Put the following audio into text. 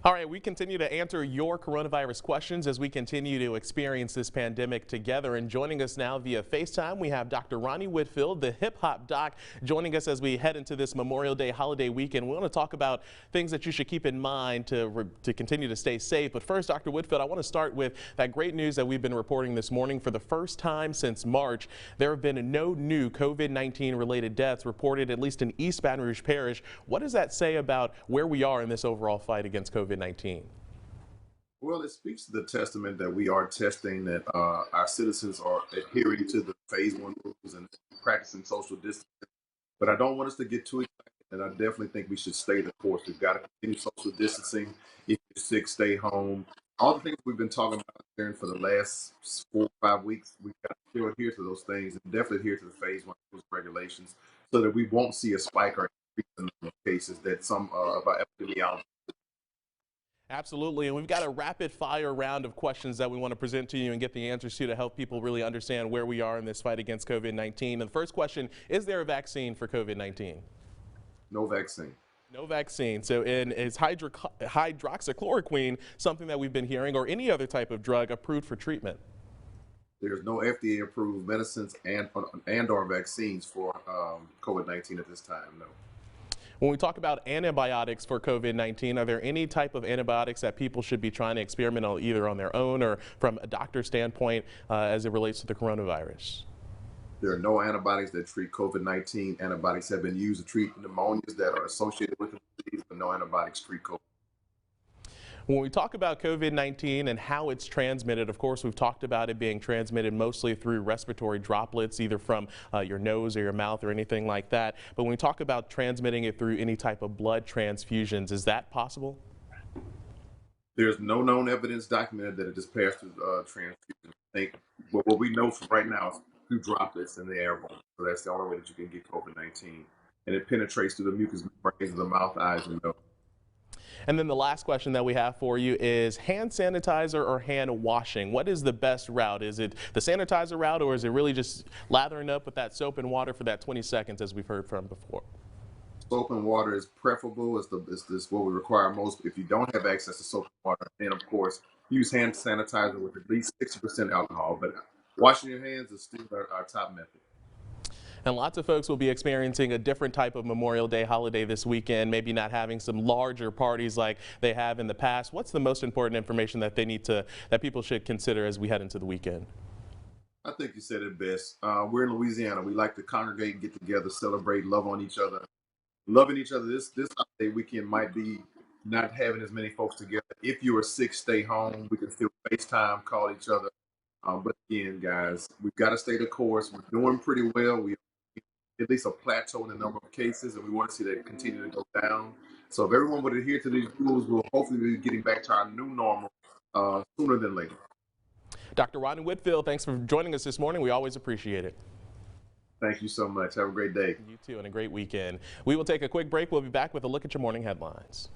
All right, we continue to answer your coronavirus questions as we continue to experience this pandemic together. And joining us now via FaceTime, we have Dr. Ronnie Whitfield, the hip hop doc, joining us as we head into this Memorial Day holiday weekend. We want to talk about things that you should keep in mind to continue to stay safe. But first, Dr. Whitfield, I want to start with that great news that we've been reporting this morning. For the first time since March, there have been no new COVID-19 related deaths reported, at least in East Baton Rouge Parish. What does that say about where we are in this overall fight against COVID-19? Well, it speaks to the testament that we are testing, that our citizens are adhering to the phase one rules and practicing social distancing. But I don't want us to get too excited, and I definitely think we should stay the course. We've got to continue social distancing. If you're sick, stay home. All the things we've been talking about here for the last 4 or 5 weeks, we've got to still adhere to those things and definitely adhere to the phase one rules and regulations so that we won't see a spike or increase in the number of cases that some of our epidemiologists. Absolutely, and we've got a rapid fire round of questions that we want to present to you and get the answers to help people really understand where we are in this fight against COVID-19. And the first question, is there a vaccine for COVID-19? No vaccine. No vaccine. So is hydroxychloroquine something that we've been hearing, or any other type of drug approved for treatment? There's no FDA approved medicines and or vaccines for COVID-19 at this time, no. When we talk about antibiotics for COVID-19, are there any type of antibiotics that people should be trying to experiment on, either on their own or from a doctor's standpoint, as it relates to the coronavirus? There are no antibiotics that treat COVID-19. Antibiotics have been used to treat pneumonias that are associated with the disease, but no antibiotics treat COVID. When we talk about COVID-19 and how it's transmitted, of course, we've talked about it being transmitted mostly through respiratory droplets, either from your nose or your mouth or anything like that. But when we talk about transmitting it through any type of blood transfusions, is that possible? There's no known evidence documented that it just passed through transfusion. I think what we know from right now is through droplets in the airborne. So that's the only way that you can get COVID-19. And it penetrates through the mucous membranes of the mouth, eyes, and nose. And then the last question that we have for you is hand sanitizer or hand washing. What is the best route? Is it the sanitizer route, or is it really just lathering up with that soap and water for that 20 seconds as we've heard from before? Soap and water is preferable. It's what we require most. If you don't have access to soap and water, then of course use hand sanitizer with at least 60% alcohol. But washing your hands is still our top method. And lots of folks will be experiencing a different type of Memorial Day holiday this weekend, maybe not having some larger parties like they have in the past. What's the most important information that that people should consider as we head into the weekend? I think you said it best. We're in Louisiana. We like to congregate and get together, celebrate, love on each other. Loving each other this holiday weekend might be not having as many folks together. If you are sick, stay home. We can still FaceTime, call each other. But again, guys, we've got to stay the course. We're doing pretty well. We at least a plateau in the number of cases, and we want to see that continue to go down. So if everyone would adhere to these rules, we'll hopefully be getting back to our new normal sooner than later. Dr. Ronnie Whitfield, thanks for joining us this morning. We always appreciate it. Thank you so much. Have a great day. You too, and a great weekend. We will take a quick break. We'll be back with a look at your morning headlines.